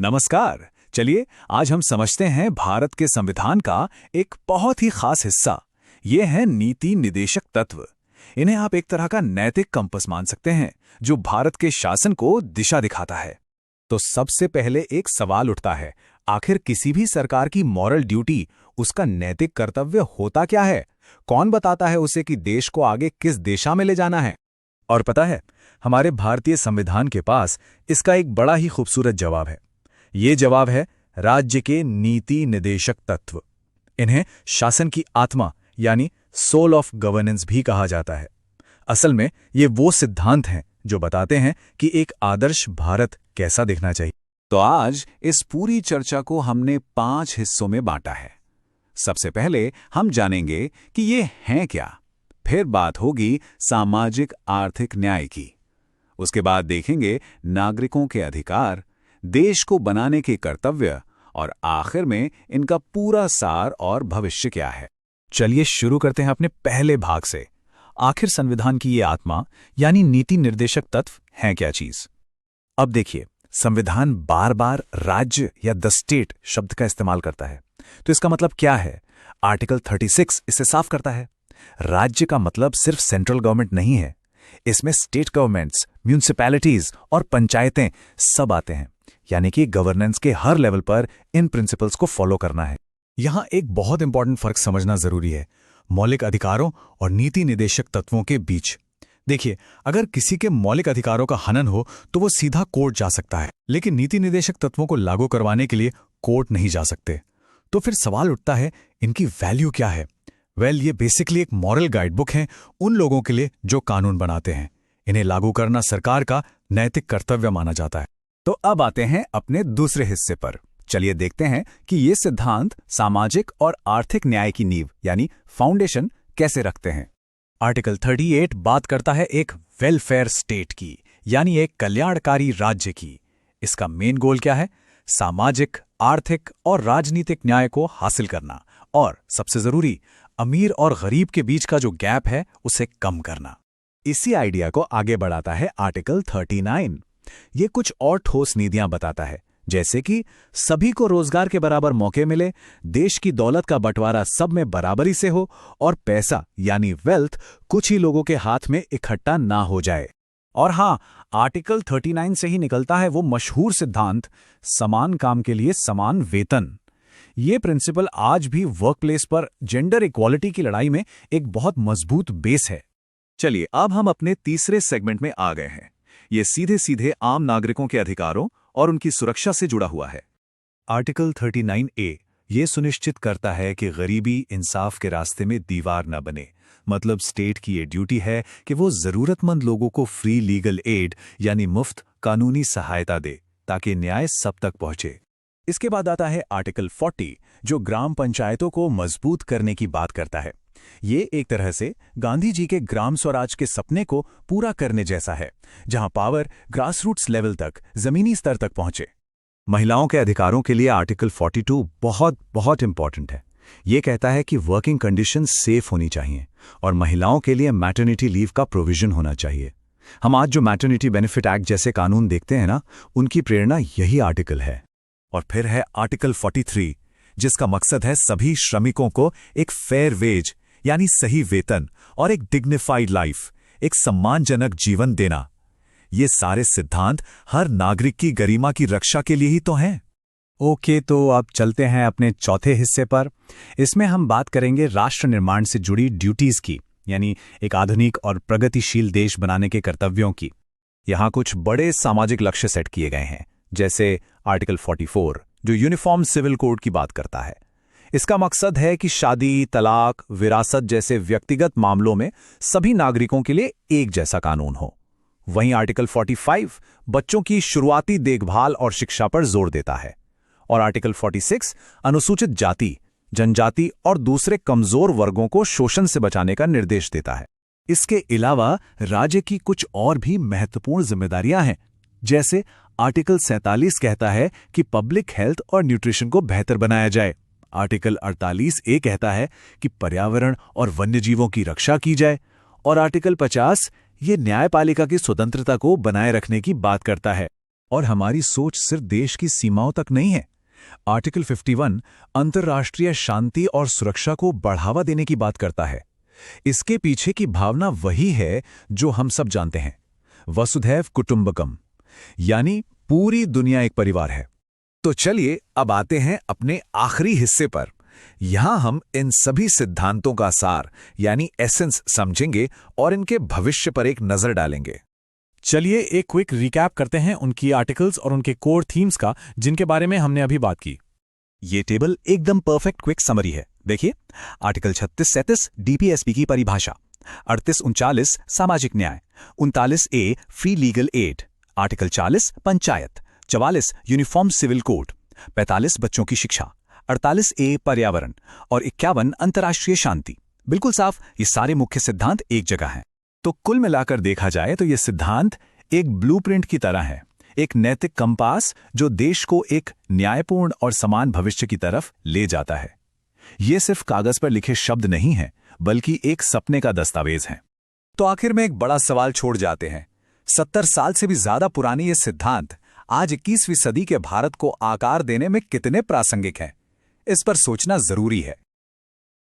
नमस्कार। चलिए आज हम समझते हैं भारत के संविधान का एक बहुत ही खास हिस्सा। ये है नीति निर्देशक तत्व। इन्हें आप एक तरह का नैतिक कंपास मान सकते हैं जो भारत के शासन को दिशा दिखाता है। तो सबसे पहले एक सवाल उठता है, आखिर किसी भी सरकार की मॉरल ड्यूटी, उसका नैतिक कर्तव्य होता क्या है? कौन बताता है उसे कि देश को आगे किस दिशा में ले जाना है? और पता है, हमारे भारतीय संविधान के पास इसका एक बड़ा ही खूबसूरत जवाब है। ये जवाब है राज्य के नीति निर्देशक तत्व। इन्हें शासन की आत्मा यानी सोल ऑफ गवर्नेंस भी कहा जाता है। असल में ये वो सिद्धांत हैं जो बताते हैं कि एक आदर्श भारत कैसा दिखना चाहिए। तो आज इस पूरी चर्चा को हमने 5 हिस्सों में बांटा है। सबसे पहले हम जानेंगे कि ये हैं क्या, फिर बात होगी सामाजिक आर्थिक न्याय की। उसके बाद देखेंगे नागरिकों के अधिकार, देश को बनाने के कर्तव्य और आखिर में इनका पूरा सार और भविष्य क्या है। चलिए शुरू करते हैं अपने पहले भाग से। आखिर संविधान की ये आत्मा यानी नीति निर्देशक तत्व है क्या चीज? अब देखिए, संविधान बार बार राज्य या द स्टेट शब्द का इस्तेमाल करता है। तो इसका मतलब क्या है? आर्टिकल 36 इसे साफ करता है। राज्य का मतलब सिर्फ सेंट्रल गवर्नमेंट नहीं है। इसमें स्टेट गवर्नमेंट्स, म्यूनिसिपैलिटीज और पंचायतें सब आते हैं। यानी कि गवर्नेंस के हर लेवल पर इन प्रिंसिपल्स को फॉलो करना है। यहां एक बहुत इंपॉर्टेंट फर्क समझना जरूरी है, मौलिक अधिकारों और नीति निर्देशक तत्वों के बीच। देखिए, अगर किसी के मौलिक अधिकारों का हनन हो तो वो सीधा कोर्ट जा सकता है, लेकिन नीति निर्देशक तत्वों को लागू करवाने के लिए कोर्ट नहीं जा सकते। तो फिर सवाल उठता है, इनकी वैल्यू क्या है? ये बेसिकली एक मॉरल गाइडबुक है उन लोगों के लिए जो कानून बनाते हैं। इन्हें लागू करना सरकार का नैतिक कर्तव्य माना जाता है। तो अब आते हैं अपने दूसरे हिस्से पर। चलिए देखते हैं कि ये सिद्धांत सामाजिक और आर्थिक न्याय की नींव यानी फाउंडेशन कैसे रखते हैं। आर्टिकल 38 बात करता है एक वेलफेयर स्टेट की, यानी एक कल्याणकारी राज्य की। इसका मेन गोल क्या है? सामाजिक, आर्थिक और राजनीतिक न्याय को हासिल करना, और सबसे जरूरी, अमीर और गरीब के बीच का जो गैप है उसे कम करना। इसी आइडिया को आगे बढ़ाता है आर्टिकल 39। ये कुछ और ठोस नीतियां बताता है, जैसे कि सभी को रोजगार के बराबर मौके मिले, देश की दौलत का बंटवारा सब में बराबरी से हो, और पैसा यानी वेल्थ कुछ ही लोगों के हाथ में इकट्ठा ना हो जाए। और हां, आर्टिकल 39 से ही निकलता है वो मशहूर सिद्धांत, समान काम के लिए समान वेतन। ये प्रिंसिपल आज भी वर्कप्लेस पर जेंडर इक्वालिटी की लड़ाई में एक बहुत मजबूत बेस है। चलिए अब हम अपने तीसरे सेगमेंट में आ गए हैं। ये सीधे सीधे आम नागरिकों के अधिकारों और उनकी सुरक्षा से जुड़ा हुआ है। आर्टिकल 39A ये सुनिश्चित करता है कि गरीबी इंसाफ के रास्ते में दीवार न बने। मतलब स्टेट की ये ड्यूटी है कि वो जरूरतमंद लोगों को फ्री लीगल एड यानी मुफ्त कानूनी सहायता दे, ताकि न्याय सब तक पहुंचे। इसके बाद आता है आर्टिकल 40 जो ग्राम पंचायतों को मजबूत करने की बात करता है। ये एक तरह से गांधी जी के ग्राम स्वराज के सपने को पूरा करने जैसा है, जहां पावर ग्रासरूट्स लेवल तक, जमीनी स्तर तक पहुंचे। महिलाओं के अधिकारों के लिए आर्टिकल 42 बहुत बहुत इंपॉर्टेंट है। ये कहता है कि वर्किंग कंडीशन सेफ होनी चाहिए और महिलाओं के लिए मैटरनिटी लीव का प्रोविजन होना चाहिए। हम आज जो मैटरनिटी बेनिफिट एक्ट जैसे कानून देखते हैं ना, उनकी प्रेरणा यही आर्टिकल है। और फिर है आर्टिकल 43 जिसका मकसद है सभी श्रमिकों को एक फेयर वेज यानी सही वेतन और एक डिग्निफाइड लाइफ, एक सम्मानजनक जीवन देना। ये सारे सिद्धांत हर नागरिक की गरिमा की रक्षा के लिए ही तो हैं। ओके, तो अब चलते हैं अपने चौथे हिस्से पर। इसमें हम बात करेंगे राष्ट्र निर्माण से जुड़ी ड्यूटीज की, यानी एक आधुनिक और प्रगतिशील देश बनाने के कर्तव्यों की। यहां कुछ बड़े सामाजिक लक्ष्य सेट किए गए हैं, जैसे आर्टिकल 44 जो यूनिफॉर्म सिविल कोड की बात करता है। इसका मकसद है कि शादी, तलाक, विरासत जैसे व्यक्तिगत मामलों में सभी नागरिकों के लिए एक जैसा कानून हो। वहीं आर्टिकल 45 बच्चों की शुरुआती देखभाल और शिक्षा पर जोर देता है, और आर्टिकल 46 अनुसूचित जाति, जनजाति और दूसरे कमजोर वर्गों को शोषण से बचाने का निर्देश देता है। इसके अलावा राज्य की कुछ और भी महत्वपूर्ण जिम्मेदारियां हैं, जैसे आर्टिकल 47 कहता है कि पब्लिक हेल्थ और न्यूट्रिशन को बेहतर बनाया जाए। आर्टिकल 48A कहता है कि पर्यावरण और वन्यजीवों की रक्षा की जाए, और आर्टिकल 50 ये न्यायपालिका की स्वतंत्रता को बनाए रखने की बात करता है। और हमारी सोच सिर्फ देश की सीमाओं तक नहीं है। आर्टिकल 51 अंतर्राष्ट्रीय शांति और सुरक्षा को बढ़ावा देने की बात करता है। इसके पीछे की भावना वही है जो हम सब जानते हैं, वसुधैव कुटुंबकम, यानी पूरी दुनिया एक परिवार है। तो चलिए अब आते हैं अपने आखिरी हिस्से पर। यहां हम इन सभी सिद्धांतों का सार यानी एसेंस समझेंगे और इनके भविष्य पर एक नजर डालेंगे। चलिए एक क्विक रिकैप करते हैं उनकी आर्टिकल्स और उनके कोर थीम्स का, जिनके बारे में हमने अभी बात की। ये टेबल एकदम परफेक्ट क्विक समरी है। देखिए, आर्टिकल 36-37 डीपीएसपी की परिभाषा, 38-39 सामाजिक न्याय, 39A free legal aid, article 40 panchayat, 44 uniform civil code, 45 बच्चों की शिक्षा, 48A पर्यावरण और 51 अंतर्राष्ट्रीय शांति। बिल्कुल साफ, ये सारे मुख्य सिद्धांत एक जगह हैं। तो कुल मिलाकर देखा जाए तो ये सिद्धांत एक ब्लूप्रिंट की तरह है, एक नैतिक कंपास जो देश को एक न्यायपूर्ण और समान भविष्य की तरफ ले जाता है। ये सिर्फ कागज पर लिखे शब्द नहीं हैं, बल्कि एक सपने का दस्तावेज है। तो आखिर में एक बड़ा सवाल छोड़ जाते हैं, 70 साल से भी ज्यादा पुरानी ये सिद्धांत आज 21वीं सदी के भारत को आकार देने में कितने प्रासंगिक हैं? इस पर सोचना जरूरी है।